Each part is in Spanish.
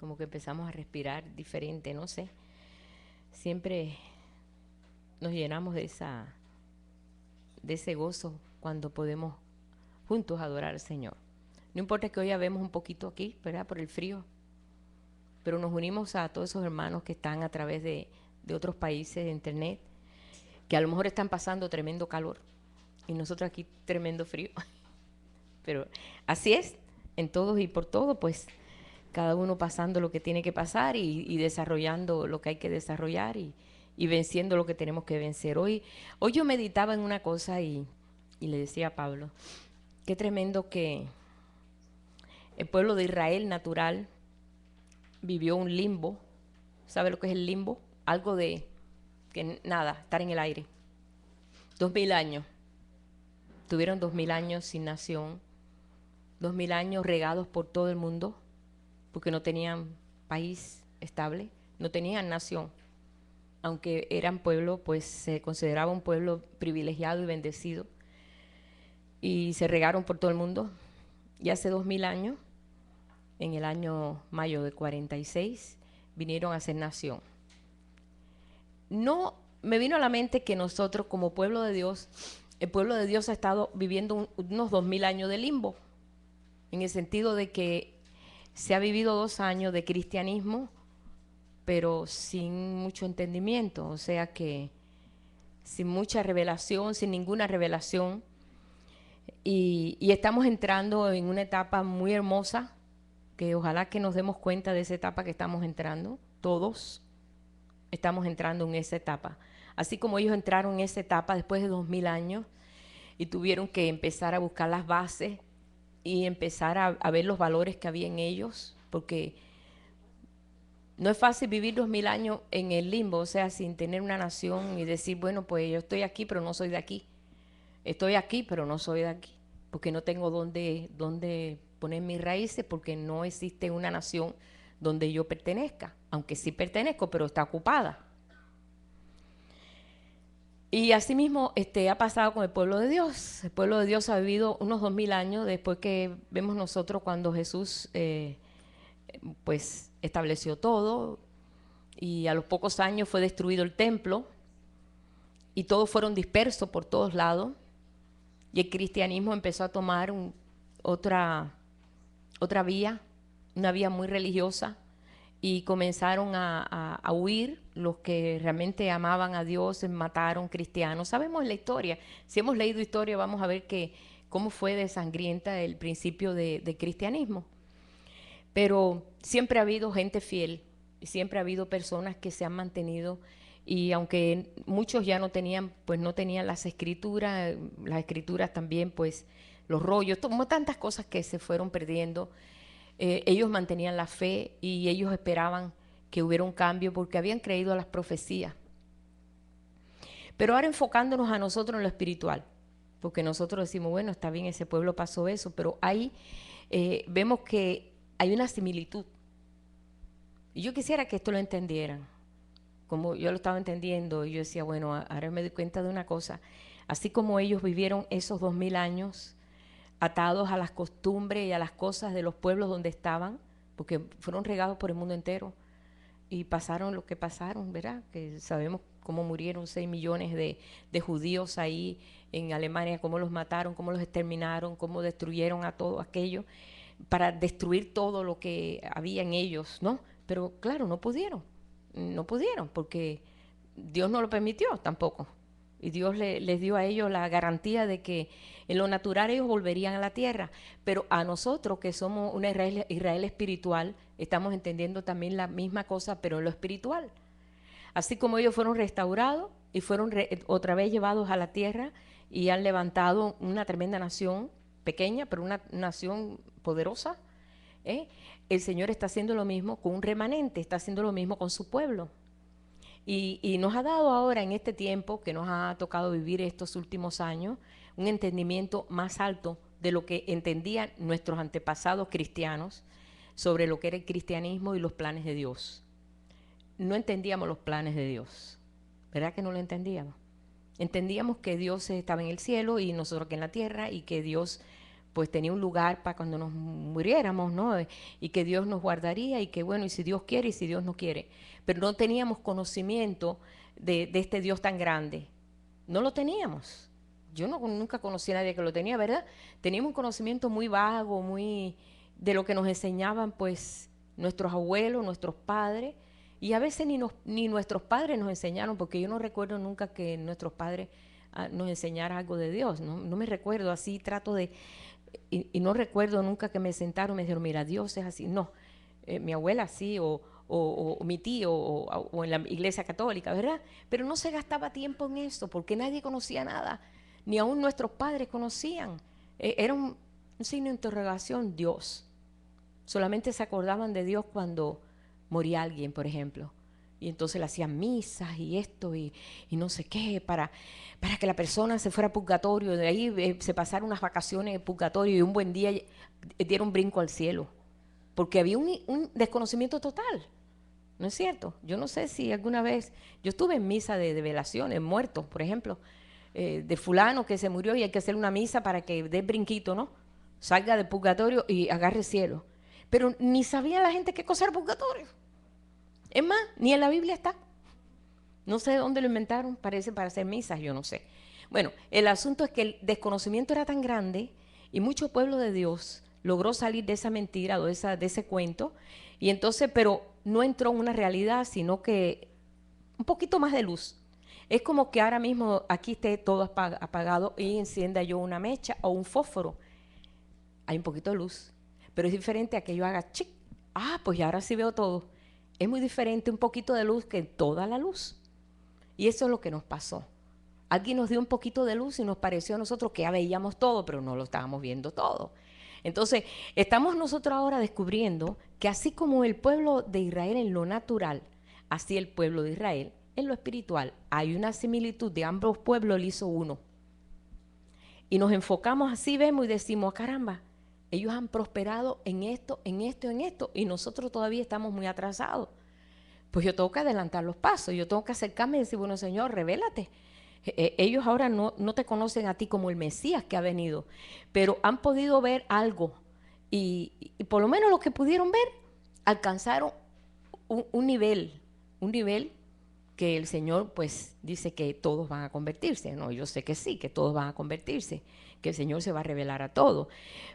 como que empezamos a respirar diferente, no sé. Siempre nos llenamos de ese gozo cuando podemos juntos adorar al Señor. No importa que hoy ya vemos un poquito aquí, ¿verdad? Por el frío, pero nos unimos a todos esos hermanos que están a través de otros países de internet, que a lo mejor están pasando tremendo calor y nosotros aquí tremendo frío. Pero así es, en todos y por todo, pues cada uno pasando lo que tiene que pasar y desarrollando lo que hay que desarrollar y venciendo lo que tenemos que vencer. Hoy yo meditaba en una cosa y le decía a Pablo, qué tremendo que el pueblo de Israel natural vivió un limbo. ¿Sabe lo que es el limbo? Algo de que nada, estar en el aire. 2000 años. Tuvieron 2000 años sin nación, 2000 años regados por todo el mundo, porque no tenían país estable, no tenían nación. Aunque eran pueblo, pues se consideraba un pueblo privilegiado y bendecido. Y se regaron por todo el mundo. Y hace 2000 años, en el año mayo de 46, vinieron a ser nación. No me vino a la mente que nosotros como pueblo de Dios, el pueblo de Dios ha estado viviendo unos 2000 años de limbo, en el sentido de que se ha vivido 2 años de cristianismo, pero sin mucho entendimiento, o sea que sin mucha revelación, sin ninguna revelación, y estamos entrando en una etapa muy hermosa, que ojalá que nos demos cuenta de esa etapa que estamos entrando, todos estamos entrando en esa etapa. Así como ellos entraron en esa etapa después de 2000 años y tuvieron que empezar a buscar las bases y empezar a ver los valores que había en ellos, porque no es fácil vivir 2000 años en el limbo, o sea, sin tener una nación y decir, bueno, pues yo estoy aquí, pero no soy de aquí. Estoy aquí, pero no soy de aquí, porque no tengo dónde poner mis raíces, porque no existe una nación donde yo pertenezca, aunque sí pertenezco, pero está ocupada. Y así mismo ha pasado con el pueblo de Dios. El pueblo de Dios ha vivido unos 2000 años después que vemos nosotros cuando Jesús pues estableció todo y a los pocos años fue destruido el templo y todos fueron dispersos por todos lados y el cristianismo empezó a tomar otra, otra vía, una vía muy religiosa y comenzaron a huir los que realmente amaban a Dios, mataron cristianos. Sabemos la historia, si hemos leído historia vamos a ver que cómo fue de sangrienta el principio de cristianismo. Pero siempre ha habido gente fiel, siempre ha habido personas que se han mantenido y aunque muchos ya no tenían, pues no tenían las escrituras también, pues los rollos, como tantas cosas que se fueron perdiendo, ellos mantenían la fe y ellos esperaban que hubiera un cambio porque habían creído a las profecías. Pero ahora enfocándonos a nosotros en lo espiritual, porque nosotros decimos, bueno, está bien, ese pueblo pasó eso, pero ahí vemos que hay una similitud. Y yo quisiera que esto lo entendieran, como yo lo estaba entendiendo, y yo decía, bueno, ahora me doy cuenta de una cosa, así como ellos vivieron esos 2000 años atados a las costumbres y a las cosas de los pueblos donde estaban, porque fueron regados por el mundo entero y pasaron lo que pasaron, ¿verdad? Que sabemos cómo murieron 6 millones de judíos ahí en Alemania, cómo los mataron, cómo los exterminaron, cómo destruyeron a todo aquello para destruir todo lo que había en ellos, ¿no? Pero claro, no pudieron porque Dios no lo permitió tampoco. Y Dios les dio a ellos la garantía de que en lo natural ellos volverían a la tierra. Pero a nosotros, que somos una Israel espiritual, estamos entendiendo también la misma cosa, pero en lo espiritual. Así como ellos fueron restaurados y fueron otra vez llevados a la tierra y han levantado una tremenda nación, pequeña, pero una nación poderosa, ¿eh? El Señor está haciendo lo mismo con un remanente, está haciendo lo mismo con su pueblo. Y nos ha dado ahora en este tiempo que nos ha tocado vivir estos últimos años un entendimiento más alto de lo que entendían nuestros antepasados cristianos sobre lo que era el cristianismo y los planes de Dios. No entendíamos los planes de Dios, ¿verdad que no lo entendíamos? Entendíamos que Dios estaba en el cielo y nosotros aquí en la tierra y que Dios pues tenía un lugar para cuando nos muriéramos, ¿no? Y que Dios nos guardaría y que bueno, y si Dios quiere y si Dios no quiere. Pero no teníamos conocimiento de este Dios tan grande. No lo teníamos. Yo nunca conocí a nadie que lo tenía, ¿verdad? Teníamos un conocimiento muy vago, muy de lo que nos enseñaban pues nuestros abuelos, nuestros padres, y a veces ni nuestros padres nos enseñaron, porque yo no recuerdo nunca que nuestros padres nos enseñaran algo de Dios, no me recuerdo, así trato de, y no recuerdo nunca que me sentaron y me dijeron, mira, Dios es así, no, mi abuela sí, o mi tío, o en la iglesia católica, ¿verdad? Pero no se gastaba tiempo en eso, porque nadie conocía nada, ni aún nuestros padres conocían. Era un signo de interrogación, Dios. Solamente se acordaban de Dios cuando moría alguien, por ejemplo. Y entonces le hacían misas y esto y no sé qué, para que la persona se fuera a purgatorio. De ahí se pasaron unas vacaciones en purgatorio y un buen día diera un brinco al cielo. Porque había un desconocimiento total. ¿No es cierto? Yo no sé si alguna vez, yo estuve en misa de velaciones, muertos, por ejemplo, de fulano que se murió y hay que hacer una misa para que dé brinquito, ¿no? Salga del purgatorio y agarre cielo. Pero ni sabía la gente qué cosa era purgatorio. Es más, ni en la Biblia está. No sé de dónde lo inventaron, parece para hacer misas, yo no sé. Bueno, el asunto es que el desconocimiento era tan grande y mucho pueblo de Dios logró salir de esa mentira o de ese cuento, y entonces, pero no entró en una realidad, sino que un poquito más de luz. Es como que ahora mismo aquí esté todo apagado y encienda yo una mecha o un fósforo. Hay un poquito de luz, pero es diferente a que yo haga chic. Ah, pues ya ahora sí veo todo. Es muy diferente un poquito de luz que toda la luz. Y eso es lo que nos pasó. Alguien nos dio un poquito de luz y nos pareció a nosotros que ya veíamos todo, pero no lo estábamos viendo todo. Entonces, estamos nosotros ahora descubriendo que así como el pueblo de Israel en lo natural, así el pueblo de Israel en lo espiritual, hay una similitud de ambos pueblos, lo hizo uno. Y nos enfocamos así, vemos y decimos, caramba, ellos han prosperado en esto, en esto, en esto, y nosotros todavía estamos muy atrasados. Pues yo tengo que adelantar los pasos, yo tengo que acercarme y decir, bueno, Señor, revélate. Ellos ahora no te conocen a ti como el Mesías que ha venido, pero han podido ver algo y por lo menos lo que pudieron ver, alcanzaron un nivel que el Señor pues dice que todos van a convertirse. No, yo sé que sí, que todos van a convertirse, que el Señor se va a revelar a todos.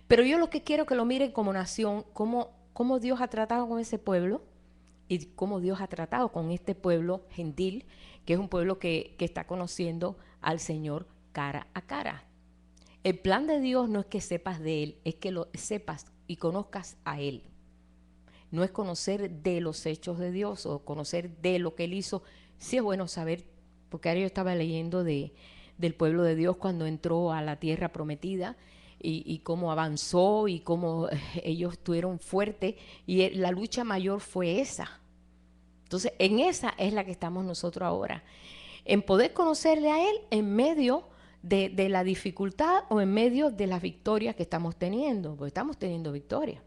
Pero yo lo que quiero que lo miren como nación, cómo Dios ha tratado con ese pueblo y cómo Dios ha tratado con este pueblo gentil, que es un pueblo que está conociendo al Señor cara a cara. El plan de Dios no es que sepas de Él, es que lo sepas y conozcas a Él. No es conocer de los hechos de Dios o conocer de lo que Él hizo. Sí es bueno saber, porque ahora yo estaba leyendo del pueblo de Dios cuando entró a la tierra prometida y cómo avanzó y cómo ellos estuvieron fuertes, y la lucha mayor fue esa. Entonces, en esa es la que estamos nosotros ahora, en poder conocerle a Él en medio de la dificultad o en medio de las victorias que estamos teniendo, porque estamos teniendo victorias.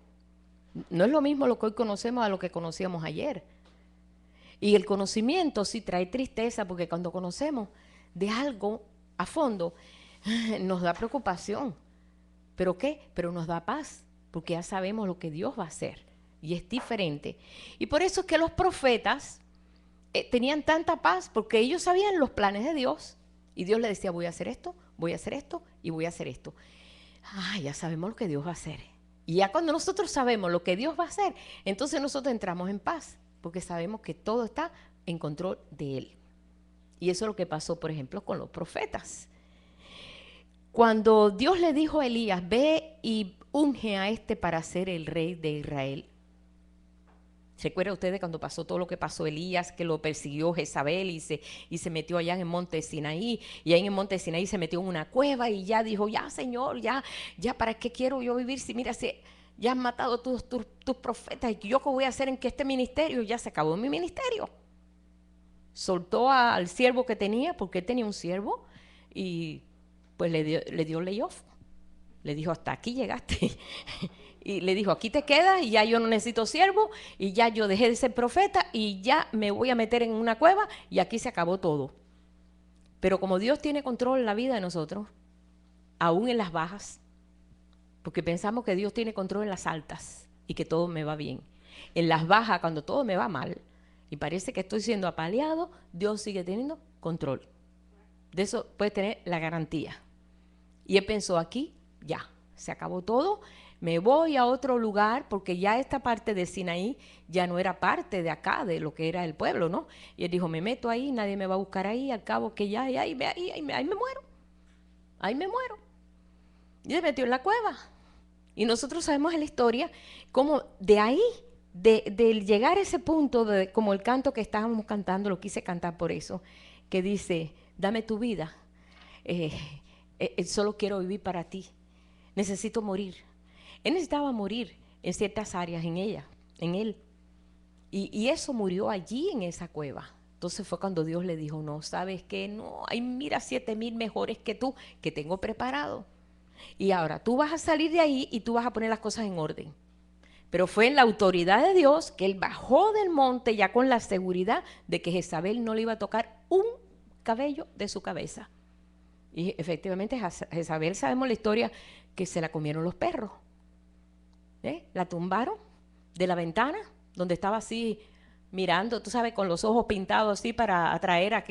No es lo mismo lo que hoy conocemos a lo que conocíamos ayer. Y el conocimiento sí trae tristeza, porque cuando conocemos de algo a fondo, nos da preocupación. ¿Pero qué? Pero nos da paz, porque ya sabemos lo que Dios va a hacer. Y es diferente. Y por eso es que los profetas tenían tanta paz, porque ellos sabían los planes de Dios. Y Dios les decía, voy a hacer esto, voy a hacer esto y voy a hacer esto. Ah, ya sabemos lo que Dios va a hacer. Y ya cuando nosotros sabemos lo que Dios va a hacer, entonces nosotros entramos en paz, porque sabemos que todo está en control de Él. Y eso es lo que pasó, por ejemplo, con los profetas. Cuando Dios le dijo a Elías, ve y unge a este para ser el rey de Israel. ¿Se acuerdan ustedes cuando pasó todo lo que pasó Elías, que lo persiguió Jezabel y se metió allá en el monte Sinaí? Y ahí en el monte Sinaí se metió en una cueva y ya dijo, ya Señor, ya ¿para qué quiero yo vivir? Si mira, ya han matado tus profetas, y yo qué voy a hacer en que este ministerio, ya se acabó mi ministerio. Soltó al siervo que tenía, porque él tenía un siervo, y pues le dio layoff. Le dijo, hasta aquí llegaste. Y le dijo, aquí te quedas y ya yo no necesito siervo y ya yo dejé de ser profeta y ya me voy a meter en una cueva y aquí se acabó todo. Pero como Dios tiene control en la vida de nosotros, aún en las bajas, porque pensamos que Dios tiene control en las altas y que todo me va bien. En las bajas, cuando todo me va mal y parece que estoy siendo apaleado, Dios sigue teniendo control. De eso puede tener la garantía. Y él pensó, aquí ya, se acabó todo, me voy a otro lugar, porque ya esta parte de Sinaí ya no era parte de acá, de lo que era el pueblo, ¿no? Y él dijo, me meto ahí, nadie me va a buscar ahí, al cabo que ya, ahí me muero, ahí me muero. Y se metió en la cueva. Y nosotros sabemos en la historia cómo de ahí, de llegar a ese punto, como el canto que estábamos cantando, lo quise cantar por eso, que dice, dame tu vida, solo quiero vivir para ti, necesito morir. Él necesitaba morir en ciertas áreas en ella, en él. Y eso murió allí en esa cueva. Entonces fue cuando Dios le dijo, no, ¿sabes qué? No, hay mira 7,000 mejores que tú, que tengo preparado. Y ahora tú vas a salir de ahí y tú vas a poner las cosas en orden. Pero fue en la autoridad de Dios que él bajó del monte ya con la seguridad de que Jezabel no le iba a tocar un cabello de su cabeza. Y efectivamente Jezabel, sabemos la historia, que se la comieron los perros. La tumbaron de la ventana donde estaba así mirando, tú sabes, con los ojos pintados así para atraer a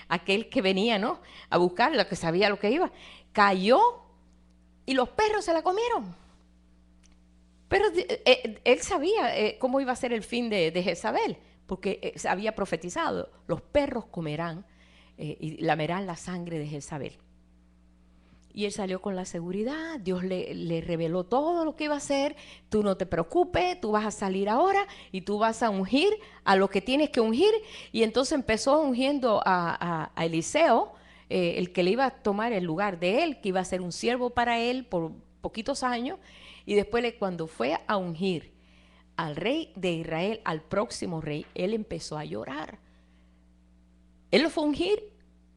aquel que venía, ¿no? A buscarla, que sabía lo que iba. Cayó y los perros se la comieron. Pero él sabía cómo iba a ser el fin de Jezabel, porque se había profetizado, los perros comerán y lamerán la sangre de Jezabel. Y él salió con la seguridad, Dios le reveló todo lo que iba a hacer, tú no te preocupes, tú vas a salir ahora y tú vas a ungir a lo que tienes que ungir. Y entonces empezó ungiendo a Eliseo, el que le iba a tomar el lugar de él, que iba a ser un siervo para él por poquitos años. Y después cuando fue a ungir al rey de Israel, al próximo rey, él empezó a llorar. Él lo fue a ungir.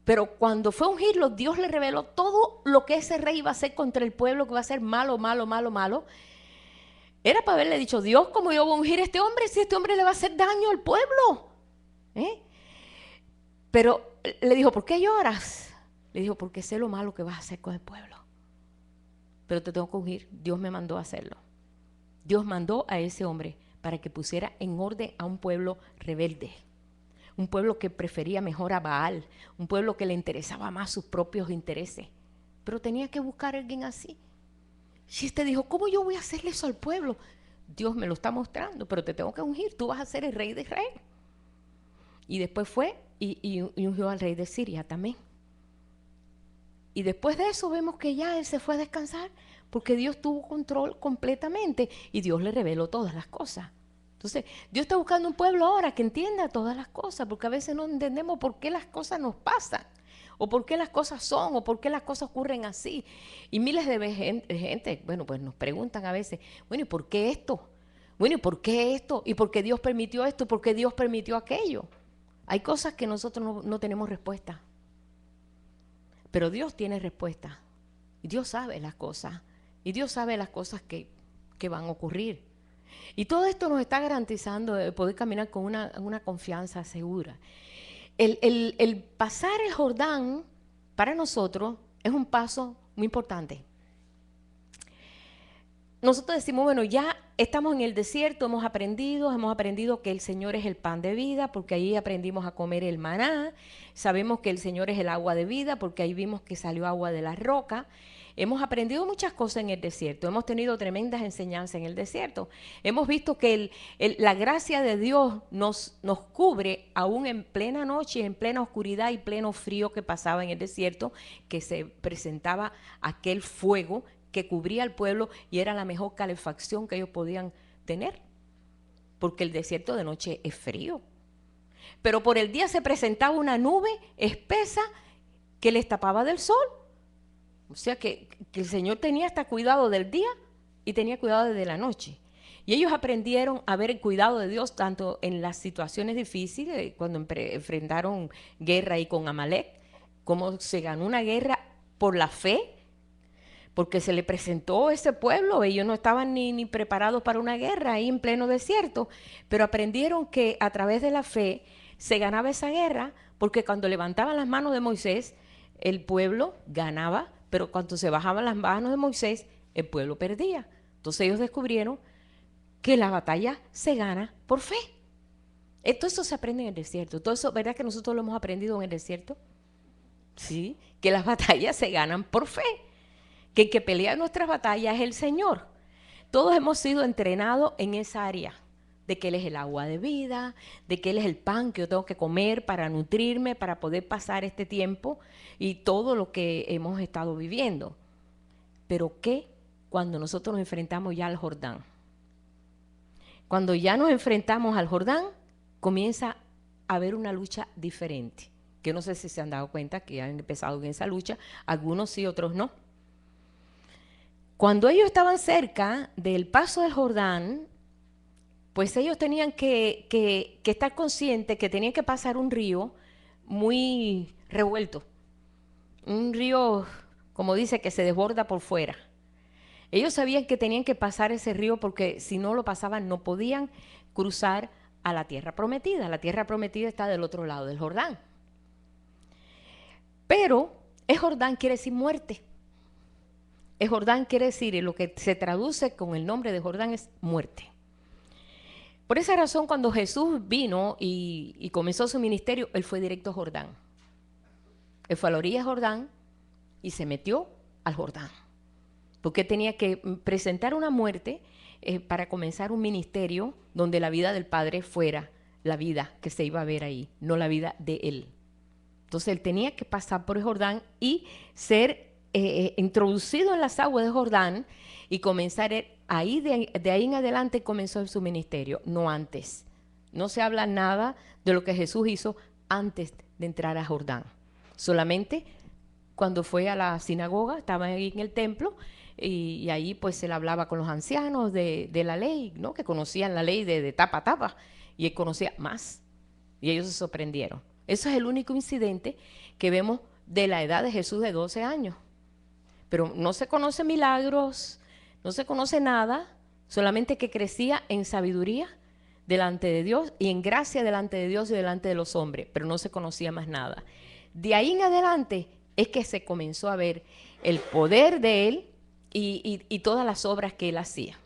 Pero cuando fue a ungirlo, Dios le reveló todo lo que ese rey iba a hacer contra el pueblo, que iba a ser malo, malo, malo, malo. Era para haberle dicho, Dios, ¿cómo yo voy a ungir a este hombre si este hombre le va a hacer daño al pueblo? Pero le dijo, ¿por qué lloras? Le dijo, porque sé lo malo que vas a hacer con el pueblo. Pero te tengo que ungir, Dios me mandó a hacerlo. Dios mandó a ese hombre para que pusiera en orden a un pueblo rebelde. Un pueblo que prefería mejor a Baal, un pueblo que le interesaba más sus propios intereses. Pero tenía que buscar a alguien así. Y este dijo, ¿cómo yo voy a hacerle eso al pueblo? Dios me lo está mostrando, pero te tengo que ungir, tú vas a ser el rey de Israel. Y después fue y ungió al rey de Siria también. Y después de eso vemos que ya él se fue a descansar, porque Dios tuvo control completamente y Dios le reveló todas las cosas. Entonces, Dios está buscando un pueblo ahora que entienda todas las cosas, porque a veces no entendemos por qué las cosas nos pasan, o por qué las cosas son, o por qué las cosas ocurren así. Y miles de gente, bueno, pues nos preguntan a veces, bueno, ¿y por qué esto? Bueno, ¿y por qué esto? ¿Y por qué Dios permitió esto? ¿Por qué Dios permitió aquello? Hay cosas que nosotros no tenemos respuesta, pero Dios tiene respuesta. Y Dios sabe las cosas, y Dios sabe las cosas que van a ocurrir. Y todo esto nos está garantizando poder caminar con una confianza segura. El pasar el Jordán para nosotros es un paso muy importante. Nosotros decimos, bueno, ya estamos en el desierto, hemos aprendido que el Señor es el pan de vida, porque ahí aprendimos a comer el maná. Sabemos que el Señor es el agua de vida, porque ahí vimos que salió agua de la roca. Hemos aprendido muchas cosas en el desierto, hemos tenido tremendas enseñanzas en el desierto. Hemos visto que la gracia de Dios nos cubre aún en plena noche, en plena oscuridad y pleno frío que pasaba en el desierto, que se presentaba aquel fuego que cubría al pueblo y era la mejor calefacción que ellos podían tener, porque el desierto de noche es frío. Pero por el día se presentaba una nube espesa que les tapaba del sol. O sea que el Señor tenía hasta cuidado del día y tenía cuidado de la noche. Y ellos aprendieron a ver el cuidado de Dios tanto en las situaciones difíciles, cuando enfrentaron guerra ahí con Amalek, como se ganó una guerra por la fe, porque se le presentó ese pueblo, ellos no estaban ni preparados para una guerra ahí en pleno desierto, pero aprendieron que a través de la fe se ganaba esa guerra, porque cuando levantaban las manos de Moisés, el pueblo ganaba, pero cuando se bajaban las manos de Moisés, el pueblo perdía. Entonces ellos descubrieron que la batalla se gana por fe. Todo eso se aprende en el desierto. Todo eso, ¿verdad que nosotros lo hemos aprendido en el desierto? Sí, que las batallas se ganan por fe. Que el que pelea nuestras batallas es el Señor. Todos hemos sido entrenados en esa área, de que Él es el agua de vida, de que Él es el pan que yo tengo que comer para nutrirme, para poder pasar este tiempo y todo lo que hemos estado viviendo. Pero ¿qué cuando nosotros nos enfrentamos ya al Jordán? Cuando ya nos enfrentamos al Jordán, comienza a haber una lucha diferente. Que no sé si se han dado cuenta que han empezado en esa lucha, algunos sí, otros no. Cuando ellos estaban cerca del paso del Jordán, pues ellos tenían que estar conscientes que tenían que pasar un río muy revuelto. Un río, como dice, que se desborda por fuera. Ellos sabían que tenían que pasar ese río porque si no lo pasaban no podían cruzar a la tierra prometida. La tierra prometida está del otro lado del Jordán. Pero el Jordán quiere decir muerte. El Jordán quiere decir, y lo que se traduce con el nombre de Jordán es muerte. Por esa razón, cuando Jesús vino y comenzó su ministerio, Él fue directo a Jordán. Él fue a la orilla de Jordán y se metió al Jordán. Porque tenía que presentar una muerte para comenzar un ministerio donde la vida del Padre fuera la vida que se iba a ver ahí, no la vida de Él. Entonces Él tenía que pasar por el Jordán y ser introducido en las aguas de Jordán y comenzar ahí, de ahí en adelante comenzó su ministerio, no antes. No se habla nada de lo que Jesús hizo antes de entrar a Jordán. Solamente cuando fue a la sinagoga, estaba ahí en el templo, y ahí pues él hablaba con los ancianos de la ley, ¿no? Que conocían la ley de tapa a tapa, y él conocía más, y ellos se sorprendieron. Eso es el único incidente que vemos de la edad de Jesús de 12 años. Pero no se conocen milagros, no se conoce nada, solamente que crecía en sabiduría delante de Dios y en gracia delante de Dios y delante de los hombres, pero no se conocía más nada. De ahí en adelante es que se comenzó a ver el poder de Él y todas las obras que Él hacía.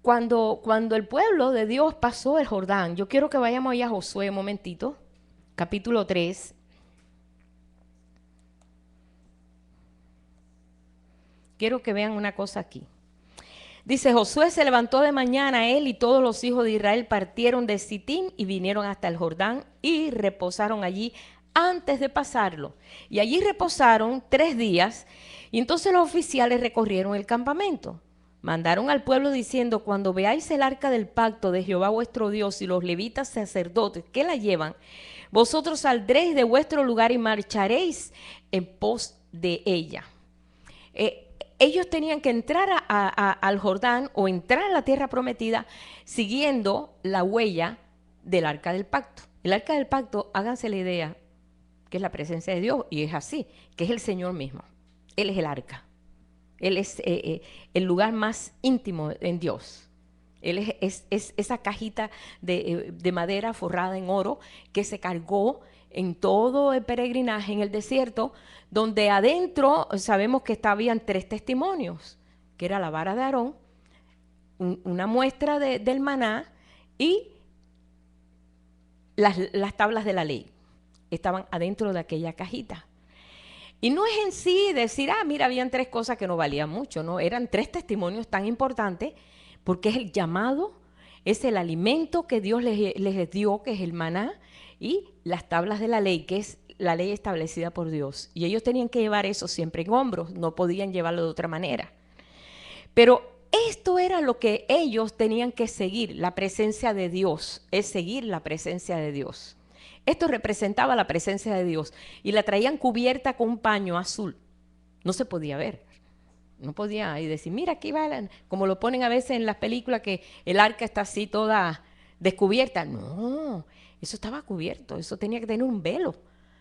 Cuando el pueblo de Dios pasó el Jordán, yo quiero que vayamos allá a Josué un momentito, capítulo 3. Quiero que vean una cosa aquí. Dice, Josué se levantó de mañana, él y todos los hijos de Israel partieron de Sitín y vinieron hasta el Jordán y reposaron allí antes de pasarlo. Y allí reposaron 3 días y entonces los oficiales recorrieron el campamento. Mandaron al pueblo diciendo, cuando veáis el arca del pacto de Jehová vuestro Dios y los levitas sacerdotes que la llevan, vosotros saldréis de vuestro lugar y marcharéis en pos de ella. Ellos tenían que entrar al Jordán o entrar a la tierra prometida siguiendo la huella del arca del pacto. El arca del pacto, háganse la idea, que es la presencia de Dios, y es así, que es el Señor mismo. Él es el arca. Él es el lugar más íntimo en Dios. Él es esa cajita de madera forrada en oro que se cargó en todo el peregrinaje en el desierto, donde adentro sabemos que habían 3 testimonios, que era la vara de Aarón, una muestra del maná y las tablas de la ley. Estaban adentro de aquella cajita. Y no es en sí decir, mira, habían 3 cosas que no valían mucho, no, eran 3 testimonios tan importantes porque es el llamado, es el alimento que Dios les dio, que es el maná, y las tablas de la ley, que es la ley establecida por Dios. Y ellos tenían que llevar eso siempre en hombros, no podían llevarlo de otra manera. Pero esto era lo que ellos tenían que seguir, la presencia de Dios, es seguir la presencia de Dios. Esto representaba la presencia de Dios y la traían cubierta con un paño azul. No se podía ver. No podía y decir, mira, aquí va, como lo ponen a veces en las películas, que el arca está así toda descubierta. No, eso estaba cubierto, eso tenía que tener un velo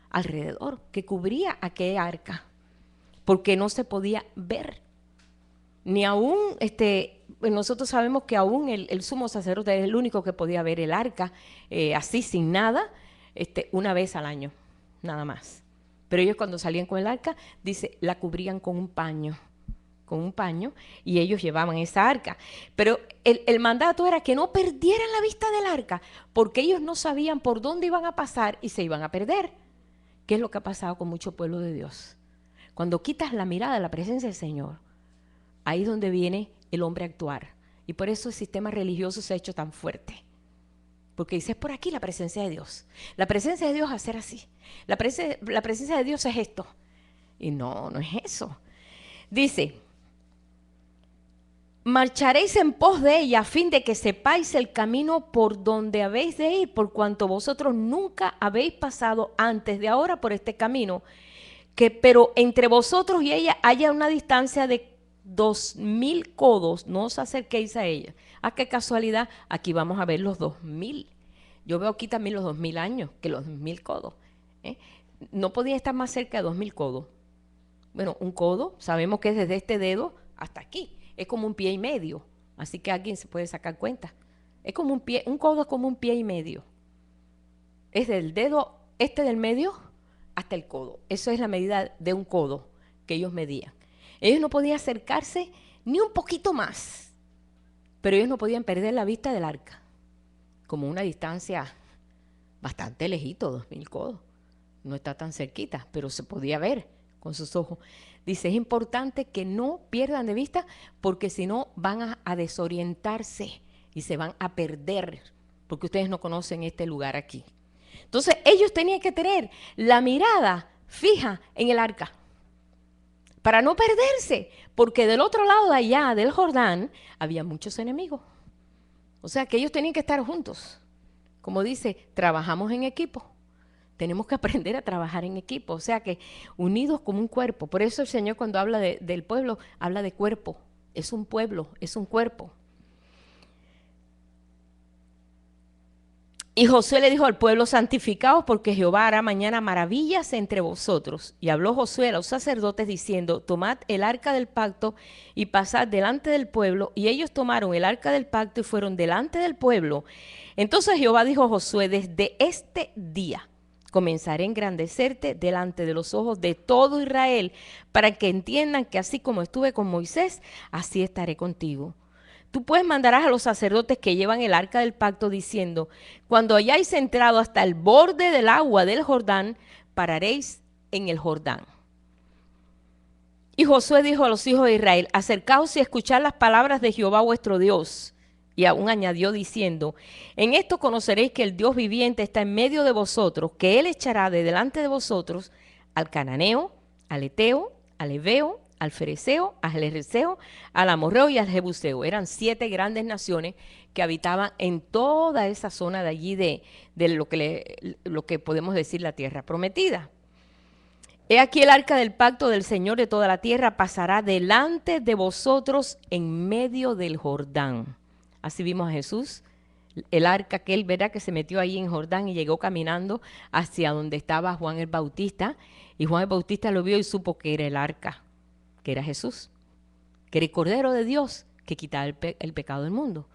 alrededor que cubría aquella arca, porque no se podía ver. Ni aún, nosotros sabemos que aún el sumo sacerdote es el único que podía ver el arca así sin nada, una vez al año, nada más. Pero ellos cuando salían con el arca, dice, la cubrían con un paño. con un paño, y ellos llevaban esa arca. Pero el mandato era que no perdieran la vista del arca, porque ellos no sabían por dónde iban a pasar y se iban a perder. ¿Qué es lo que ha pasado con mucho pueblo de Dios? Cuando quitas la mirada de la presencia del Señor, ahí es donde viene el hombre a actuar. Y por eso el sistema religioso se ha hecho tan fuerte. Porque dice, es por aquí la presencia de Dios. La presencia de Dios es hacer así. La presencia de Dios es esto. Y no, no es eso. Dice, marcharéis en pos de ella a fin de que sepáis el camino por donde habéis de ir, por cuanto vosotros nunca habéis pasado antes de ahora por este camino, pero entre vosotros y ella haya una distancia de 2000 codos, no os acerquéis a ella. Ah, qué casualidad, aquí vamos a ver los 2000. Yo veo aquí también los 2000 años, que los 2000 codos. No podía estar más cerca de 2000 codos. Bueno, un codo, sabemos que es desde este dedo hasta aquí. Es como un pie y medio. Así que alguien se puede sacar cuenta. Es como un pie, un codo es como un pie y medio. Es del dedo este del medio hasta el codo. Eso es la medida de un codo que ellos medían. Ellos no podían acercarse ni un poquito más, pero ellos no podían perder la vista del arca. Como una distancia bastante lejito, 2000 codos. No está tan cerquita, pero se podía ver con sus ojos. Dice, es importante que no pierdan de vista porque si no van a desorientarse y se van a perder porque ustedes no conocen este lugar aquí. Entonces ellos tenían que tener la mirada fija en el arca para no perderse, porque del otro lado de allá del Jordán había muchos enemigos. O sea que ellos tenían que estar juntos. Como dice, trabajamos en equipo. Tenemos que aprender a trabajar en equipo, o sea que unidos como un cuerpo. Por eso el Señor cuando habla del pueblo, habla de cuerpo. Es un pueblo, es un cuerpo. Y Josué le dijo al pueblo, santificaos porque Jehová hará mañana maravillas entre vosotros. Y habló Josué a los sacerdotes diciendo, tomad el arca del pacto y pasad delante del pueblo. Y ellos tomaron el arca del pacto y fueron delante del pueblo. Entonces Jehová dijo a Josué, desde este día comenzaré a engrandecerte delante de los ojos de todo Israel, para que entiendan que así como estuve con Moisés, así estaré contigo. Tú pues mandarás a los sacerdotes que llevan el arca del pacto diciendo, cuando hayáis entrado hasta el borde del agua del Jordán, pararéis en el Jordán. Y Josué dijo a los hijos de Israel, acercaos y escuchad las palabras de Jehová vuestro Dios. Y aún añadió diciendo, en esto conoceréis que el Dios viviente está en medio de vosotros, que Él echará de delante de vosotros al cananeo, al eteo, al heveo, al fereceo, al jerjeseo, al amorreo y al jebuseo. Eran 7 grandes naciones que habitaban en toda esa zona de allí de lo que podemos decir la tierra prometida. He aquí el arca del pacto del Señor de toda la tierra pasará delante de vosotros en medio del Jordán. Así vimos a Jesús, el arca que él verá que se metió ahí en Jordán y llegó caminando hacia donde estaba Juan el Bautista. Y Juan el Bautista lo vio y supo que era el arca, que era Jesús, que era el Cordero de Dios que quitaba el pecado del mundo.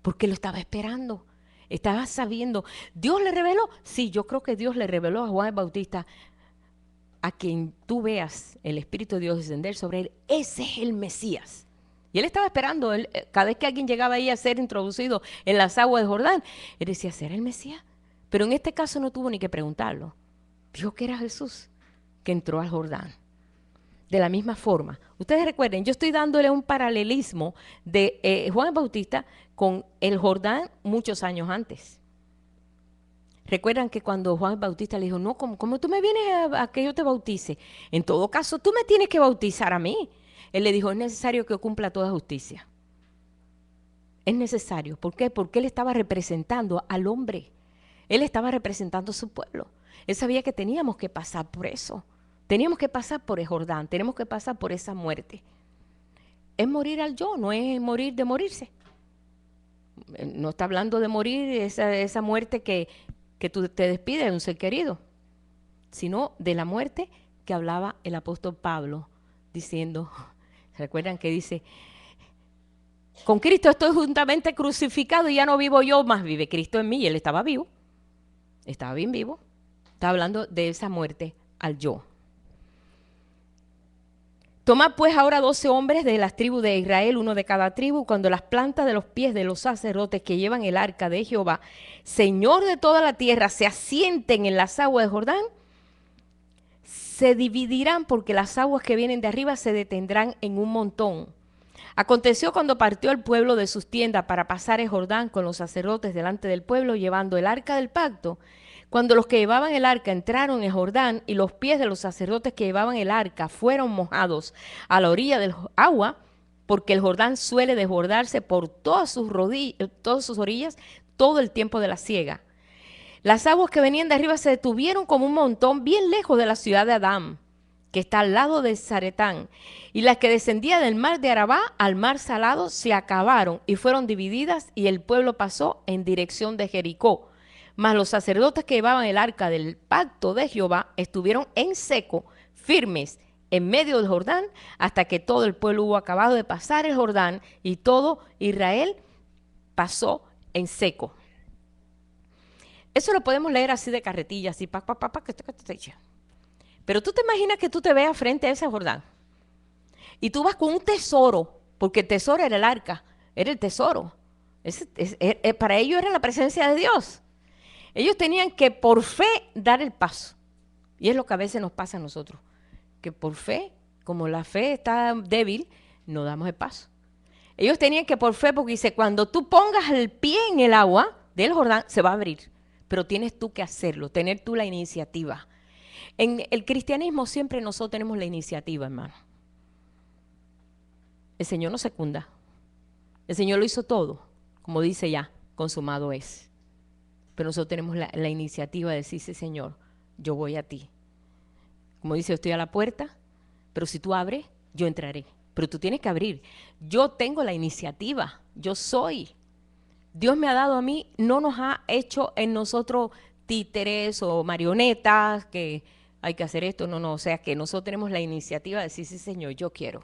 Porque lo estaba esperando, estaba sabiendo. ¿Dios le reveló? Sí, yo creo que Dios le reveló a Juan el Bautista, a quien tú veas el Espíritu de Dios descender sobre él, ese es el Mesías. Y él estaba esperando, cada vez que alguien llegaba ahí a ser introducido en las aguas de Jordán, él decía, ¿será el Mesías? Pero en este caso no tuvo ni que preguntarlo. Dijo que era Jesús que entró al Jordán. De la misma forma, ustedes recuerden, yo estoy dándole un paralelismo de Juan el Bautista con el Jordán muchos años antes. Recuerdan que cuando Juan el Bautista le dijo, no, ¿cómo tú me vienes a que yo te bautice? En todo caso, tú me tienes que bautizar a mí. Él le dijo, es necesario que cumpla toda justicia. Es necesario. ¿Por qué? Porque él estaba representando al hombre. Él estaba representando a su pueblo. Él sabía que teníamos que pasar por eso. Teníamos que pasar por el Jordán. Tenemos que pasar por esa muerte. Es morir al yo, no es morir de morirse. No está hablando de morir, esa muerte que tú te despides de un ser querido, sino de la muerte que hablaba el apóstol Pablo, diciendo, ¿recuerdan que dice? Con Cristo estoy juntamente crucificado y ya no vivo yo, más vive Cristo en mí. Y él estaba vivo, estaba bien vivo. Estaba hablando de esa muerte al yo. Tomad pues ahora 12 hombres de las tribus de Israel, uno de cada tribu, cuando las plantas de los pies de los sacerdotes que llevan el arca de Jehová, Señor de toda la tierra, se asienten en las aguas de Jordán, se dividirán porque las aguas que vienen de arriba se detendrán en un montón. Aconteció cuando partió el pueblo de sus tiendas para pasar el Jordán con los sacerdotes delante del pueblo llevando el arca del pacto, cuando los que llevaban el arca entraron en Jordán y los pies de los sacerdotes que llevaban el arca fueron mojados a la orilla del agua, porque el Jordán suele desbordarse por todas sus orillas todo el tiempo de la siega. Las aguas que venían de arriba se detuvieron como un montón bien lejos de la ciudad de Adán, que está al lado de Zaretán, y las que descendían del mar de Arabá al mar salado se acabaron y fueron divididas, y el pueblo pasó en dirección de Jericó. Mas los sacerdotes que llevaban el arca del pacto de Jehová estuvieron en seco, firmes, en medio del Jordán, hasta que todo el pueblo hubo acabado de pasar el Jordán, y todo Israel pasó en seco. Eso lo podemos leer así de carretilla, así, pero tú te imaginas que tú te veas frente a ese Jordán y tú vas con un tesoro, porque el tesoro era el arca, era el tesoro. Para ellos era la presencia de Dios. Ellos tenían que por fe dar el paso. Y es lo que a veces nos pasa a nosotros, que por fe, como la fe está débil, no damos el paso. Ellos tenían que por fe, porque dice, cuando tú pongas el pie en el agua del Jordán, se va a abrir. Pero tienes tú que hacerlo, tener tú la iniciativa. En el cristianismo siempre nosotros tenemos la iniciativa, hermano. El Señor nos secunda. El Señor lo hizo todo, como dice ya, consumado es. Pero nosotros tenemos la iniciativa de decir, sí, Señor, yo voy a ti. Como dice, yo estoy a la puerta, pero si tú abres, yo entraré. Pero tú tienes que abrir. Yo tengo la iniciativa, yo soy. Dios me ha dado a mí, no nos ha hecho en nosotros títeres o marionetas, que hay que hacer esto, no, o sea que nosotros tenemos la iniciativa de decir, sí, Señor, yo quiero,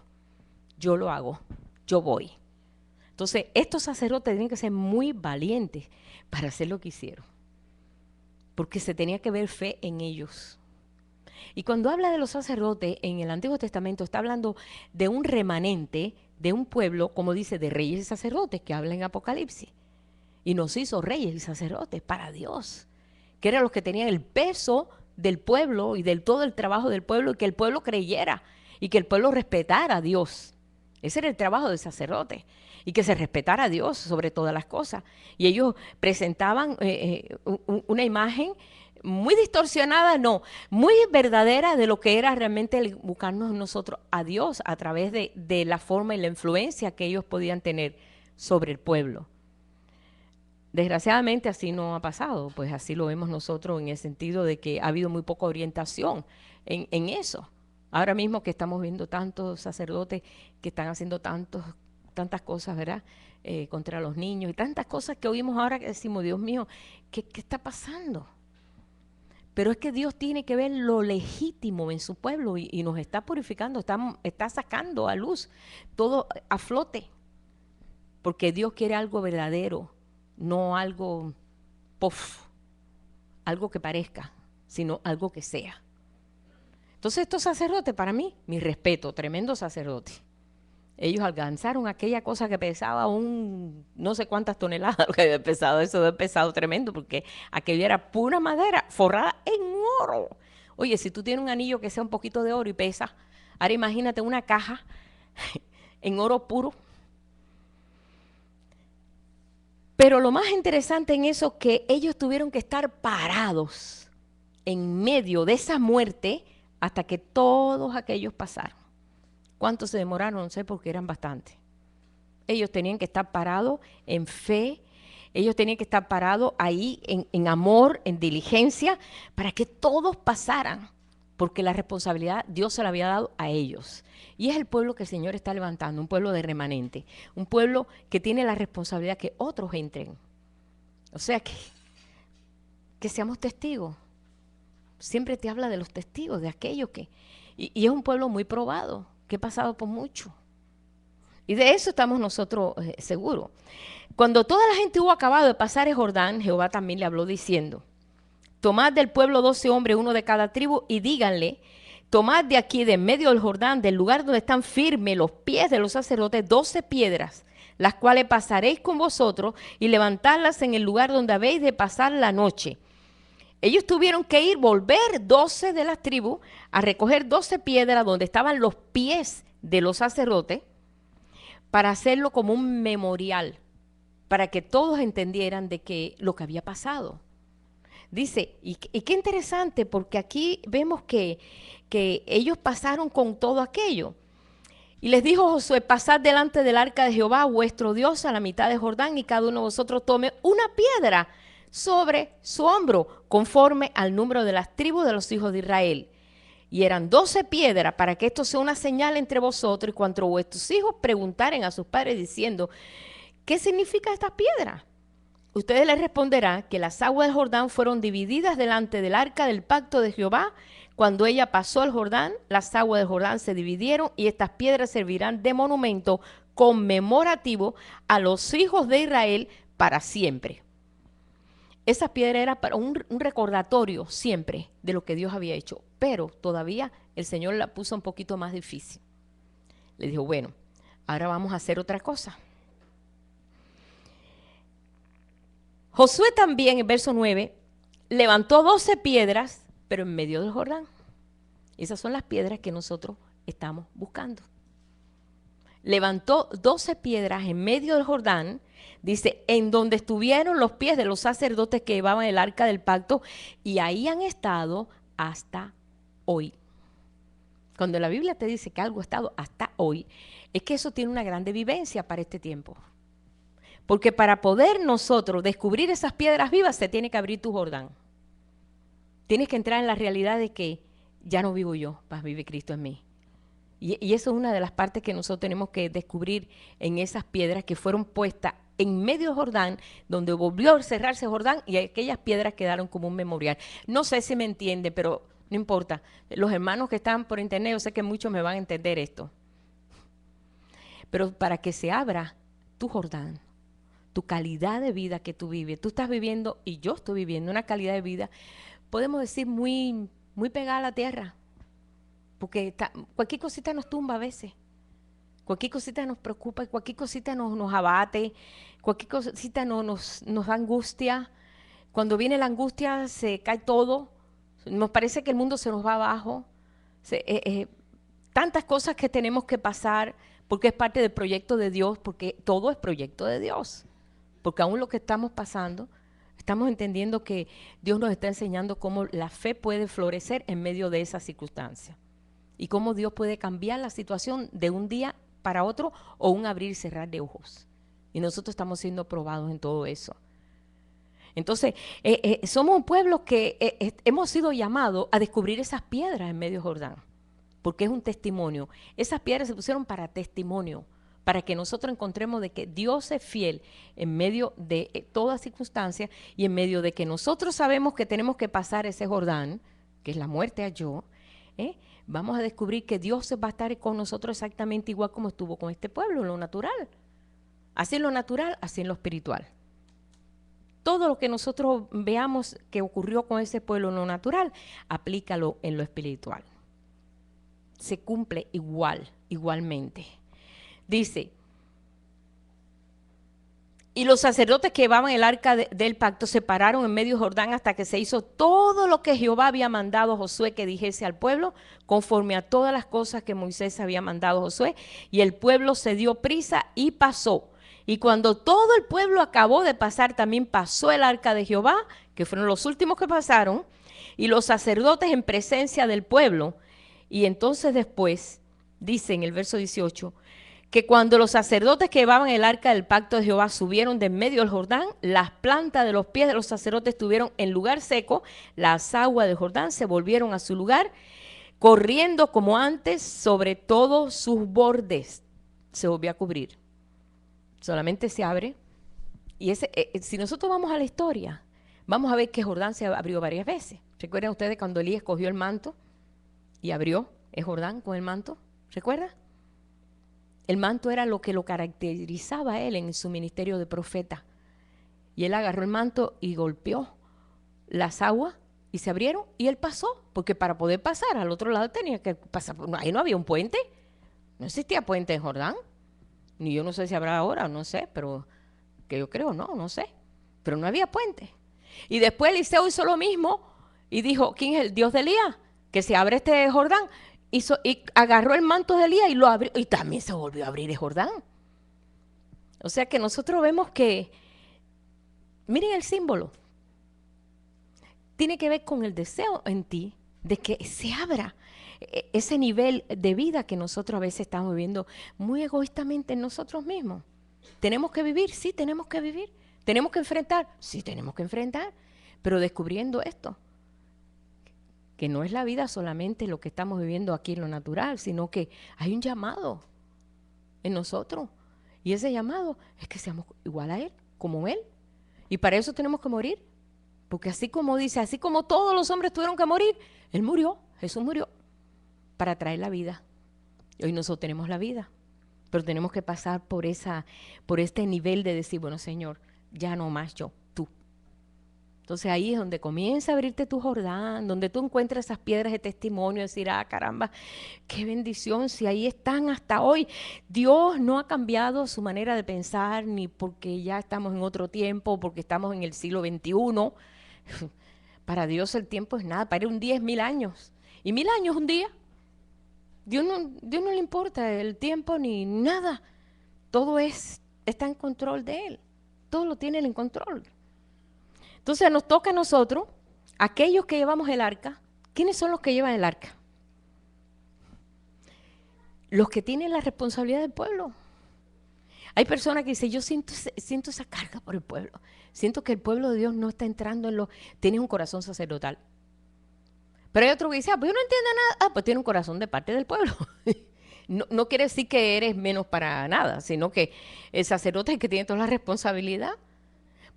yo lo hago, yo voy. Entonces, estos sacerdotes tienen que ser muy valientes para hacer lo que hicieron, porque se tenía que ver fe en ellos. Y cuando habla de los sacerdotes en el Antiguo Testamento, está hablando de un remanente, de un pueblo, como dice, de reyes y sacerdotes, que habla en Apocalipsis. Y nos hizo reyes y sacerdotes para Dios, que eran los que tenían el peso del pueblo y del todo el trabajo del pueblo, y que el pueblo creyera y que el pueblo respetara a Dios. Ese era el trabajo del sacerdote, y que se respetara a Dios sobre todas las cosas. Y ellos presentaban una imagen muy distorsionada, no, muy verdadera de lo que era realmente el buscarnos nosotros a Dios a través de la forma y la influencia que ellos podían tener sobre el pueblo. Desgraciadamente así no ha pasado, pues así lo vemos nosotros en el sentido de que ha habido muy poca orientación en eso. Ahora mismo que estamos viendo tantos sacerdotes que están haciendo tantas cosas, ¿verdad? Contra los niños y tantas cosas que oímos ahora que decimos, Dios mío, ¿qué está pasando? Pero es que Dios tiene que ver lo legítimo en su pueblo y nos está purificando, está sacando a luz todo a flote, porque Dios quiere algo verdadero. No algo algo que parezca, sino algo que sea. Entonces estos sacerdotes, para mí, mi respeto, tremendo sacerdote. Ellos alcanzaron aquella cosa que pesaba no sé cuántas toneladas, lo que había pesado, eso había pesado tremendo, porque aquello era pura madera forrada en oro. Oye, si tú tienes un anillo que sea un poquito de oro y pesa, ahora imagínate una caja en oro puro. Pero lo más interesante en eso es que ellos tuvieron que estar parados en medio de esa muerte hasta que todos aquellos pasaron. ¿Cuántos se demoraron? No sé, porque eran bastantes. Ellos tenían que estar parados en fe, ellos tenían que estar parados ahí en amor, en diligencia, para que todos pasaran, porque la responsabilidad Dios se la había dado a ellos. Y es el pueblo que el Señor está levantando, un pueblo de remanente, un pueblo que tiene la responsabilidad que otros entren. O sea que seamos testigos. Siempre te habla de los testigos, de aquellos que... Y es un pueblo muy probado, que ha pasado por mucho. Y de eso estamos nosotros seguros. Cuando toda la gente hubo acabado de pasar el Jordán, Jehová también le habló diciendo, tomad del pueblo 12 hombres, uno de cada tribu, y díganle tomad de aquí, de en medio del Jordán, del lugar donde están firmes los pies de los sacerdotes, 12 piedras, las cuales pasaréis con vosotros y levantadlas en el lugar donde habéis de pasar la noche. Ellos tuvieron que volver 12 de las tribus a recoger 12 piedras donde estaban los pies de los sacerdotes para hacerlo como un memorial, para que todos entendieran de que lo que había pasado. Dice, y qué interesante, porque aquí vemos que ellos pasaron con todo aquello. Y les dijo Josué, pasad delante del arca de Jehová, vuestro Dios, a la mitad de Jordán, y cada uno de vosotros tome una piedra sobre su hombro, conforme al número de las tribus de los hijos de Israel. Y eran 12 piedras, para que esto sea una señal entre vosotros, y cuando vuestros hijos preguntaren a sus padres diciendo, ¿qué significa estas piedras? Ustedes les responderán que las aguas del Jordán fueron divididas delante del arca del pacto de Jehová. Cuando ella pasó el Jordán, las aguas del Jordán se dividieron y estas piedras servirán de monumento conmemorativo a los hijos de Israel para siempre. Esa piedra era para un recordatorio siempre de lo que Dios había hecho, pero todavía el Señor la puso un poquito más difícil. Le dijo, bueno, ahora vamos a hacer otra cosa. Josué también, en verso 9, levantó 12 piedras, pero en medio del Jordán. Esas son las piedras que nosotros estamos buscando. Levantó 12 piedras en medio del Jordán, dice, en donde estuvieron los pies de los sacerdotes que llevaban el arca del pacto, y ahí han estado hasta hoy. Cuando la Biblia te dice que algo ha estado hasta hoy, es que eso tiene una grande vivencia para este tiempo. Porque para poder nosotros descubrir esas piedras vivas, se tiene que abrir tu Jordán. Tienes que entrar en la realidad de que ya no vivo yo, mas vive Cristo en mí. Y eso es una de las partes que nosotros tenemos que descubrir en esas piedras que fueron puestas en medio de Jordán, donde volvió a cerrarse Jordán y aquellas piedras quedaron como un memorial. No sé si me entiende, pero no importa. Los hermanos que están por internet, yo sé que muchos me van a entender esto. Pero para que se abra tu Jordán, tu calidad de vida que tú vives, tú estás viviendo y yo estoy viviendo una calidad de vida, podemos decir muy, muy pegada a la tierra, porque cualquier cosita nos tumba a veces, cualquier cosita nos preocupa, cualquier cosita nos abate, cualquier cosita nos da angustia. Cuando viene la angustia se cae todo, nos parece que el mundo se nos va abajo, tantas cosas que tenemos que pasar porque es parte del proyecto de Dios, porque todo es proyecto de Dios. Porque aún lo que estamos pasando, estamos entendiendo que Dios nos está enseñando cómo la fe puede florecer en medio de esas circunstancias. Y cómo Dios puede cambiar la situación de un día para otro o un abrir y cerrar de ojos. Y nosotros estamos siendo probados en todo eso. Entonces, somos un pueblo que hemos sido llamados a descubrir esas piedras en medio de Jordán. Porque es un testimonio. Esas piedras se pusieron para testimonio, para que nosotros encontremos de que Dios es fiel en medio de toda circunstancia y en medio de que nosotros sabemos que tenemos que pasar ese Jordán, que es la muerte a yo, vamos a descubrir que Dios va a estar con nosotros exactamente igual como estuvo con este pueblo, en lo natural. Así en lo natural, así en lo espiritual. Todo lo que nosotros veamos que ocurrió con ese pueblo en lo natural, aplícalo en lo espiritual. Se cumple igualmente. Dice, y los sacerdotes que llevaban el arca del pacto se pararon en medio de Jordán hasta que se hizo todo lo que Jehová había mandado a Josué que dijese al pueblo, conforme a todas las cosas que Moisés había mandado a Josué, y el pueblo se dio prisa y pasó. Y cuando todo el pueblo acabó de pasar, también pasó el arca de Jehová, que fueron los últimos que pasaron, y los sacerdotes en presencia del pueblo. Y entonces después, dice en el verso 18, que cuando los sacerdotes que llevaban el arca del pacto de Jehová subieron de en medio del Jordán, las plantas de los pies de los sacerdotes estuvieron en lugar seco, las aguas del Jordán se volvieron a su lugar, corriendo como antes sobre todos sus bordes. Se volvió a cubrir. Solamente se abre. Y si nosotros vamos a la historia, vamos a ver que Jordán se abrió varias veces. ¿Recuerdan ustedes cuando Elías cogió el manto y abrió el Jordán con el manto? ¿Recuerdan? El manto era lo que lo caracterizaba a él en su ministerio de profeta. Y él agarró el manto y golpeó las aguas y se abrieron y él pasó, porque para poder pasar al otro lado tenía que pasar. Ahí no había un puente, no existía puente en Jordán, ni yo no sé si habrá ahora, no sé, pero que yo creo, no sé, pero no había puente. Y después Eliseo hizo lo mismo y dijo, ¿quién es el Dios de Elías? Que se abre este Jordán. Y agarró el manto de Elías y lo abrió, y también se volvió a abrir el Jordán. O sea que nosotros vemos que, miren el símbolo, tiene que ver con el deseo en ti de que se abra ese nivel de vida que nosotros a veces estamos viviendo muy egoístamente en nosotros mismos. ¿Tenemos que vivir? Sí, tenemos que vivir. ¿Tenemos que enfrentar? Sí, tenemos que enfrentar. Pero descubriendo esto, que no es la vida solamente lo que estamos viviendo aquí en lo natural, sino que hay un llamado en nosotros. Y ese llamado es que seamos igual a Él, como Él. Y para eso tenemos que morir. Porque así como dice, así como todos los hombres tuvieron que morir, Él murió, Jesús murió para traer la vida. Y hoy nosotros tenemos la vida. Pero tenemos que pasar por este nivel de decir, bueno, Señor, ya no más yo, tú. Entonces ahí es donde comienza a abrirte tu Jordán, donde tú encuentras esas piedras de testimonio, decir, caramba, qué bendición, si ahí están hasta hoy. Dios no ha cambiado su manera de pensar, ni porque ya estamos en otro tiempo, porque estamos en el siglo XXI. Para Dios el tiempo es nada, para Él un día es 1000 años. Y 1000 años un día. Dios no le importa el tiempo ni nada. Todo está en control de Él. Todo lo tiene en control. Entonces nos toca a nosotros, aquellos que llevamos el arca. ¿Quiénes son los que llevan el arca? Los que tienen la responsabilidad del pueblo. Hay personas que dicen, yo siento esa carga por el pueblo. Siento que el pueblo de Dios no está entrando en tienes un corazón sacerdotal. Pero hay otro que dice, pues yo no entiendo nada. Pues tiene un corazón de parte del pueblo. No quiere decir que eres menos para nada, sino que el sacerdote es el que tiene toda la responsabilidad.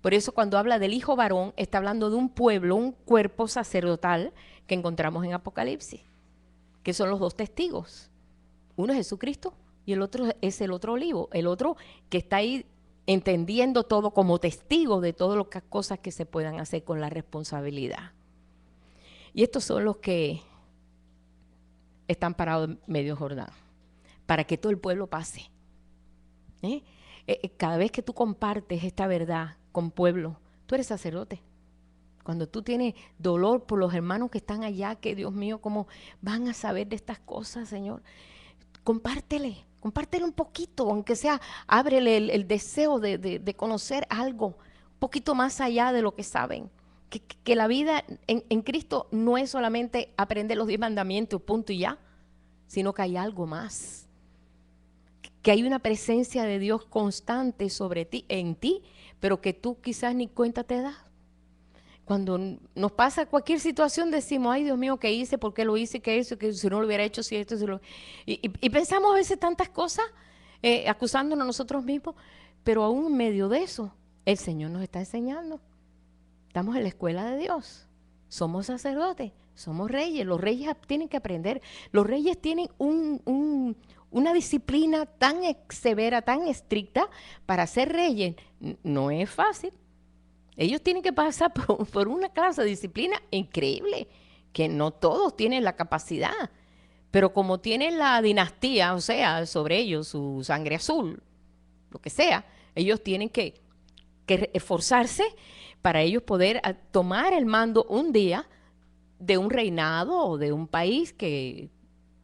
Por eso cuando habla del hijo varón, está hablando de un pueblo, un cuerpo sacerdotal que encontramos en Apocalipsis, que son los dos testigos. Uno es Jesucristo y el otro es el otro olivo, el otro que está ahí entendiendo todo como testigo de todas las cosas que se puedan hacer con la responsabilidad. Y estos son los que están parados en medio Jordán, para que todo el pueblo pase. Cada vez que tú compartes esta verdad con pueblo, tú eres sacerdote. Cuando tú tienes dolor por los hermanos que están allá, que Dios mío, ¿cómo van a saber de estas cosas, Señor? Compártele un poquito, aunque sea, ábrele el deseo de conocer algo, un poquito más allá de lo que saben. Que la vida en Cristo no es solamente aprender los 10 mandamientos, punto y ya, sino que hay algo más. Que hay una presencia de Dios constante sobre ti, en ti, pero que tú quizás ni cuenta te das. Cuando nos pasa cualquier situación decimos, ay Dios mío, ¿qué hice? ¿Por qué lo hice? ¿Qué hice? Que si no lo hubiera hecho, si esto, si lo... Y pensamos a veces tantas cosas, acusándonos a nosotros mismos, pero aún en medio de eso, el Señor nos está enseñando. Estamos en la escuela de Dios. Somos sacerdotes, somos reyes. Los reyes tienen que aprender. Los reyes tienen una disciplina tan severa, tan estricta. Para ser reyes no es fácil. Ellos tienen que pasar por una clase de disciplina increíble, que no todos tienen la capacidad. Pero como tienen la dinastía, o sea, sobre ellos, su sangre azul, lo que sea, ellos tienen que esforzarse para ellos poder tomar el mando un día de un reinado o de un país que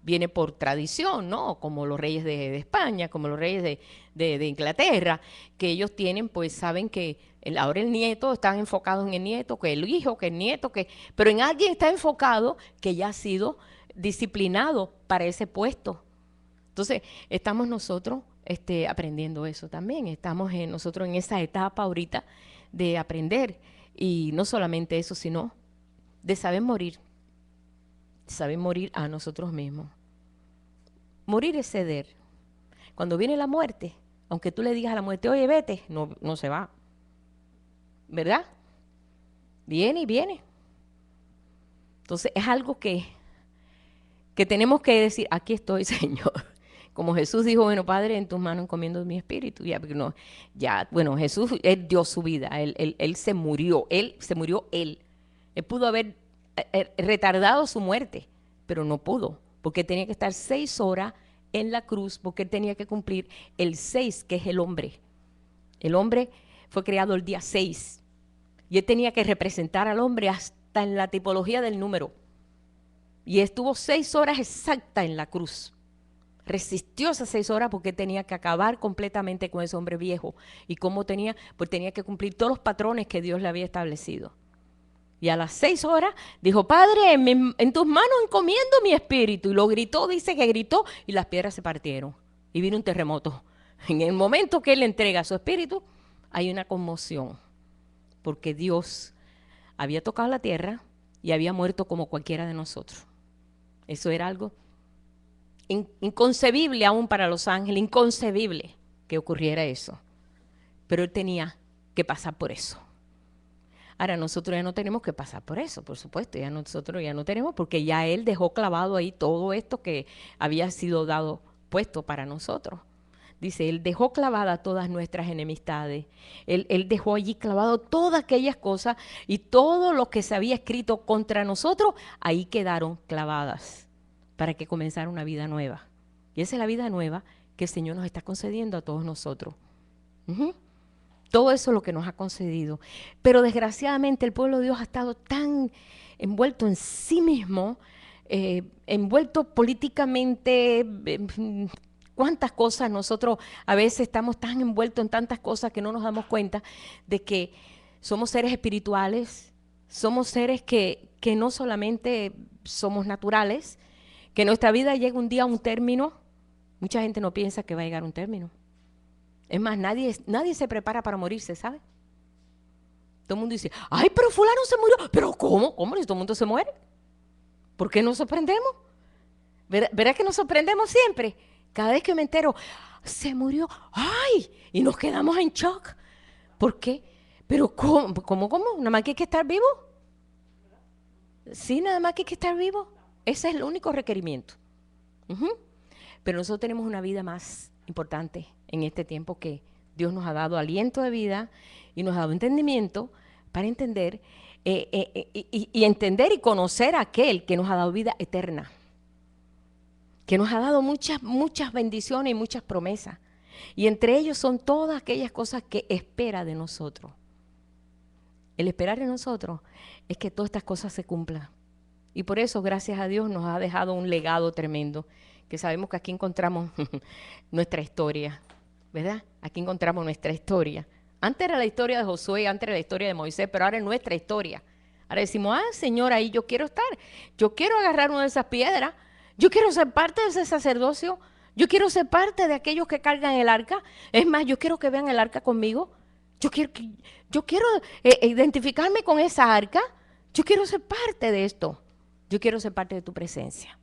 viene por tradición, ¿no? Como los reyes de España, como los reyes de Inglaterra, que ellos tienen, pues saben que ahora el nieto, están enfocados en el nieto, que el hijo, que el nieto, pero en alguien está enfocado que ya ha sido disciplinado para ese puesto. Entonces, estamos nosotros aprendiendo eso también. Estamos nosotros en esa etapa ahorita de aprender. Y no solamente eso, sino de saber morir a nosotros mismos. Morir es ceder. Cuando viene la muerte, aunque tú le digas a la muerte, oye, vete, no se va. ¿Verdad? Viene y viene. Entonces es algo que tenemos que decir, aquí estoy, Señor. Como Jesús dijo, bueno, Padre, en tus manos encomiendo mi espíritu. Bueno, Jesús, Él dio su vida, Él se murió. Él pudo haber retardado su muerte, pero no pudo, porque tenía que estar 6 horas en la cruz, porque él tenía que cumplir el 6, que es el hombre. El hombre fue creado el día 6 y él tenía que representar al hombre hasta en la tipología del número. Y estuvo 6 horas exactas en la cruz. Resistió esas 6 horas porque tenía que acabar completamente con ese hombre viejo. ¿Y cómo tenía? Pues tenía que cumplir todos los patrones que Dios le había establecido. Y a las 6 horas dijo, Padre, en tus manos encomiendo mi espíritu. Y lo gritó, dice que gritó, y las piedras se partieron. Y vino un terremoto. En el momento que él entrega su espíritu, hay una conmoción. Porque Dios había tocado la tierra y había muerto como cualquiera de nosotros. Eso era algo inconcebible aún para los ángeles, inconcebible que ocurriera eso. Pero él tenía que pasar por eso. Ahora nosotros ya no tenemos que pasar por eso, por supuesto, nosotros ya no tenemos, porque ya él dejó clavado ahí todo esto que había sido dado, puesto para nosotros. Dice, él dejó clavadas todas nuestras enemistades, él dejó allí clavado todas aquellas cosas y todo lo que se había escrito contra nosotros, ahí quedaron clavadas para que comenzara una vida nueva. Y esa es la vida nueva que el Señor nos está concediendo a todos nosotros. Todo eso es lo que nos ha concedido. Pero desgraciadamente el pueblo de Dios ha estado tan envuelto en sí mismo, envuelto políticamente. Cuántas cosas nosotros a veces estamos tan envueltos en tantas cosas que no nos damos cuenta de que somos seres espirituales, somos seres que no solamente somos naturales, que nuestra vida llega un día a un término. Mucha gente no piensa que va a llegar a un término. Es más, nadie se prepara para morirse, ¿sabe? Todo el mundo dice, ay, pero fulano se murió. ¿Pero cómo? ¿Cómo? Si todo el mundo se muere. ¿Por qué nos sorprendemos? ¿Verdad que nos sorprendemos siempre? Cada vez que me entero, se murió. ¡Ay! Y nos quedamos en shock. ¿Por qué? ¿Pero cómo? ¿Nada más que hay que estar vivo? Sí, nada más que hay que estar vivo. Ese es el único requerimiento. Pero nosotros tenemos una vida más importante en este tiempo, que Dios nos ha dado aliento de vida y nos ha dado entendimiento para entender y entender y conocer a aquel que nos ha dado vida eterna, que nos ha dado muchas bendiciones y muchas promesas. Y entre ellos son todas aquellas cosas que espera de nosotros. El esperar de nosotros es que todas estas cosas se cumplan. Y por eso, gracias a Dios, nos ha dejado un legado tremendo, que sabemos que aquí encontramos nuestra historia, ¿verdad? Aquí encontramos nuestra historia. Antes era la historia de Josué, antes era la historia de Moisés, pero ahora es nuestra historia. Ahora decimos, Señor, ahí yo quiero estar. Yo quiero agarrar una de esas piedras. Yo quiero ser parte de ese sacerdocio. Yo quiero ser parte de aquellos que cargan el arca. Es más, yo quiero que vean el arca conmigo. Yo quiero identificarme con esa arca. Yo quiero ser parte de esto. Yo quiero ser parte de tu presencia.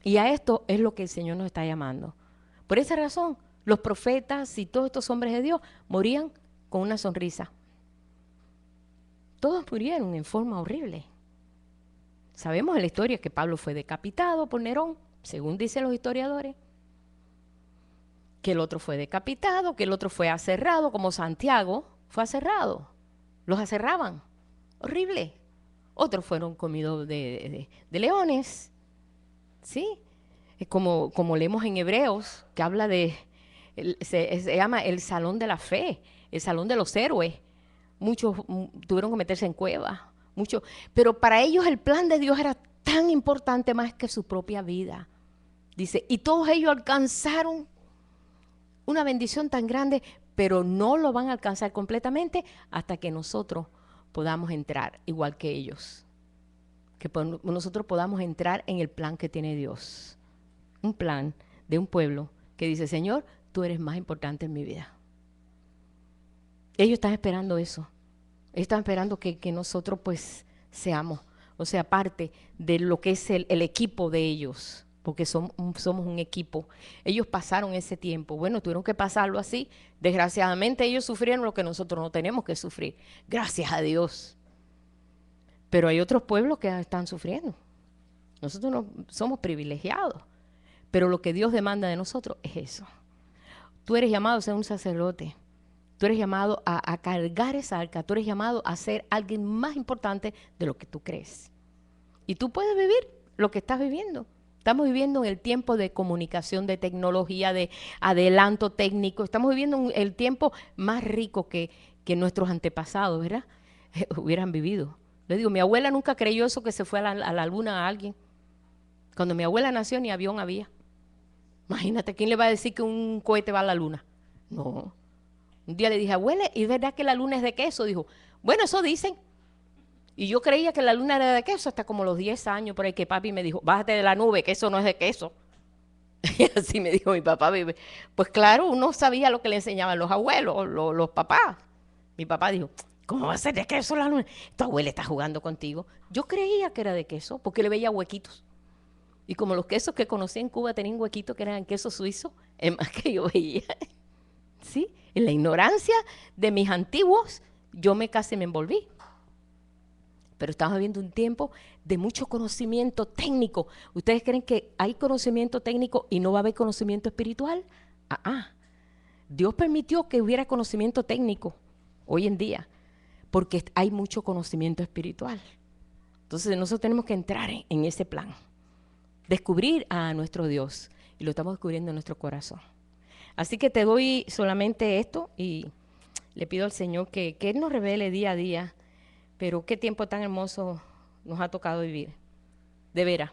Y a esto es lo que el Señor nos está llamando. Por esa razón, los profetas y todos estos hombres de Dios morían con una sonrisa. Todos murieron en forma horrible. Sabemos en la historia que Pablo fue decapitado por Nerón, según dicen los historiadores. Que el otro fue decapitado, que el otro fue aserrado, como Santiago fue aserrado. Los aserraban. Horrible. Otros fueron comidos de leones. ¿Sí? Como leemos en Hebreos, que habla de, se llama el salón de la fe, el salón de los héroes. Muchos tuvieron que meterse en cuevas, pero para ellos el plan de Dios era tan importante más que su propia vida. Dice, y todos ellos alcanzaron una bendición tan grande, pero no lo van a alcanzar completamente hasta que nosotros podamos entrar igual que ellos. Que nosotros podamos entrar en el plan que tiene Dios. Un plan de un pueblo que dice, Señor, tú eres más importante en mi vida. Ellos están esperando eso. Ellos están esperando que nosotros pues seamos, o sea, parte de lo que es el equipo de ellos, porque somos un equipo. Ellos pasaron ese tiempo. Bueno, tuvieron que pasarlo así. Desgraciadamente ellos sufrieron lo que nosotros no tenemos que sufrir. Gracias a Dios. Pero hay otros pueblos que están sufriendo. Nosotros no somos privilegiados. Pero lo que Dios demanda de nosotros es eso. Tú eres llamado a ser un sacerdote. Tú eres llamado a cargar esa arca. Tú eres llamado a ser alguien más importante de lo que tú crees. Y tú puedes vivir lo que estás viviendo. Estamos viviendo en el tiempo de comunicación, de tecnología, de adelanto técnico. Estamos viviendo en el tiempo más rico que nuestros antepasados, ¿verdad? Hubieran vivido. Le digo, mi abuela nunca creyó eso que se fue a la luna a alguien. Cuando mi abuela nació ni avión había. Imagínate, ¿quién le va a decir que un cohete va a la luna? No. Un día le dije, abuela, ¿y es verdad que la luna es de queso? Dijo, bueno, eso dicen. Y yo creía que la luna era de queso hasta como los 10 años, por ahí que papi me dijo, bájate de la nube, que eso no es de queso. Y así me dijo mi papá. Pues claro, uno sabía lo que le enseñaban los abuelos, los papás. Mi papá dijo, ¿cómo va a ser de queso la luna? Tu abuela está jugando contigo. Yo creía que era de queso porque le veía huequitos. Y como los quesos que conocí en Cuba tenían huequitos que eran queso suizo, es más que yo veía. ¿Sí? En la ignorancia de mis antiguos, yo casi me envolví. Pero estamos viviendo un tiempo de mucho conocimiento técnico. ¿Ustedes creen que hay conocimiento técnico y no va a haber conocimiento espiritual? Dios permitió que hubiera conocimiento técnico hoy en día, porque hay mucho conocimiento espiritual. Entonces nosotros tenemos que entrar en ese plan, descubrir a nuestro Dios, y lo estamos descubriendo en nuestro corazón. Así que te doy solamente esto y le pido al Señor que Él nos revele día a día. Pero qué tiempo tan hermoso nos ha tocado vivir. De veras,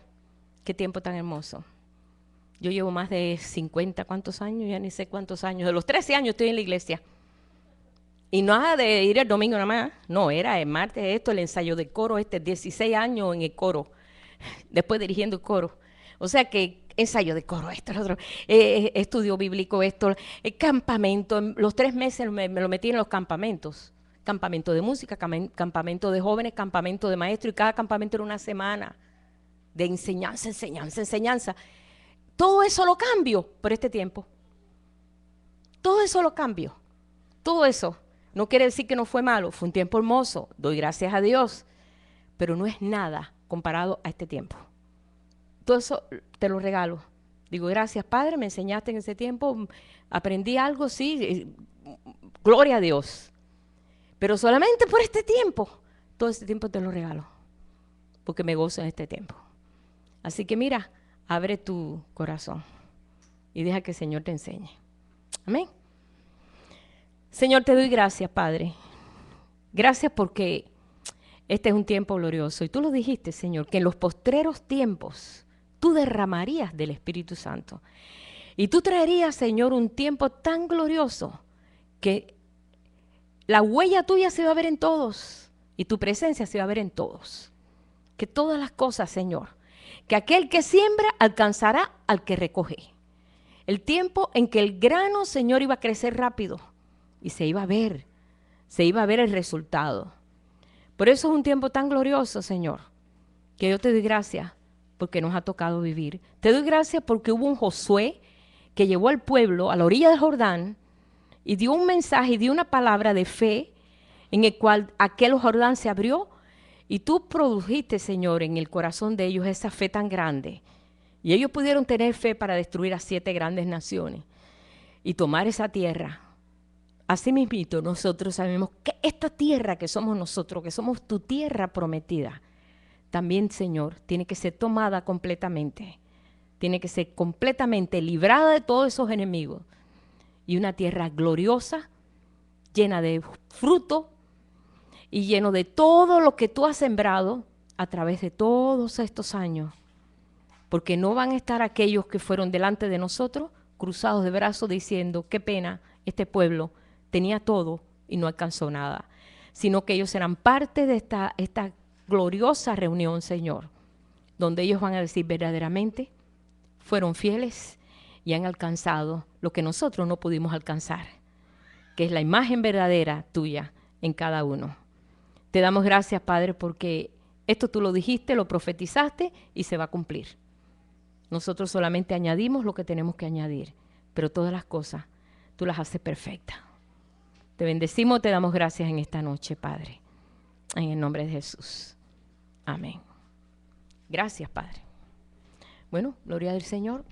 qué tiempo tan hermoso. Yo llevo más de 50, ¿cuántos años? Ya ni sé cuántos años. De los 13 años estoy en la iglesia. Y nada de ir el domingo nada más. No, era el martes esto, el ensayo de coro, 16 años en el coro. Después dirigiendo el coro. O sea que ensayo de coro, esto, lo otro, estudio bíblico, esto, campamento. Los 3 meses me lo metí en los campamentos. Campamento de música, campamento de jóvenes, campamento de maestros, y cada campamento era una semana de enseñanza. Todo eso lo cambio por este tiempo. Todo eso lo cambio. Todo eso. No quiere decir que no fue malo, fue un tiempo hermoso, doy gracias a Dios, pero no es nada comparado a este tiempo. Todo eso te lo regalo. Digo, gracias Padre, me enseñaste en ese tiempo, aprendí algo, sí, gloria a Dios. Pero solamente por este tiempo, todo este tiempo te lo regalo, porque me gozo en este tiempo. Así que mira, abre tu corazón y deja que el Señor te enseñe. Amén. Señor, te doy gracias, Padre. Gracias porque este es un tiempo glorioso. Y tú lo dijiste, Señor, que en los postreros tiempos tú derramarías del Espíritu Santo. Y tú traerías, Señor, un tiempo tan glorioso que la huella tuya se va a ver en todos y tu presencia se va a ver en todos. Que todas las cosas, Señor, que aquel que siembra alcanzará al que recoge. El tiempo en que el grano, Señor, iba a crecer rápido y se iba a ver el resultado. Por eso es un tiempo tan glorioso, Señor, que yo te doy gracias porque nos ha tocado vivir. Te doy gracias porque hubo un Josué que llevó al pueblo a la orilla del Jordán y dio un mensaje y dio una palabra de fe en el cual aquel Jordán se abrió y tú produjiste, Señor, en el corazón de ellos esa fe tan grande. Y ellos pudieron tener fe para destruir a 7 grandes naciones y tomar esa tierra. Así mismito, nosotros sabemos que esta tierra que somos nosotros, que somos tu tierra prometida, también, Señor, tiene que ser tomada completamente. Tiene que ser completamente librada de todos esos enemigos. Y una tierra gloriosa, llena de fruto y lleno de todo lo que tú has sembrado a través de todos estos años. Porque no van a estar aquellos que fueron delante de nosotros cruzados de brazos diciendo, qué pena, este pueblo tenía todo y no alcanzó nada. Sino que ellos serán parte de esta gloriosa reunión, Señor, donde ellos van a decir verdaderamente, fueron fieles y han alcanzado lo que nosotros no pudimos alcanzar, que es la imagen verdadera tuya en cada uno. Te damos gracias, Padre, porque esto tú lo dijiste, lo profetizaste y se va a cumplir. Nosotros solamente añadimos lo que tenemos que añadir, pero todas las cosas tú las haces perfectas. Te bendecimos, te damos gracias en esta noche, Padre, en el nombre de Jesús. Amén. Gracias, Padre. Bueno, gloria al Señor.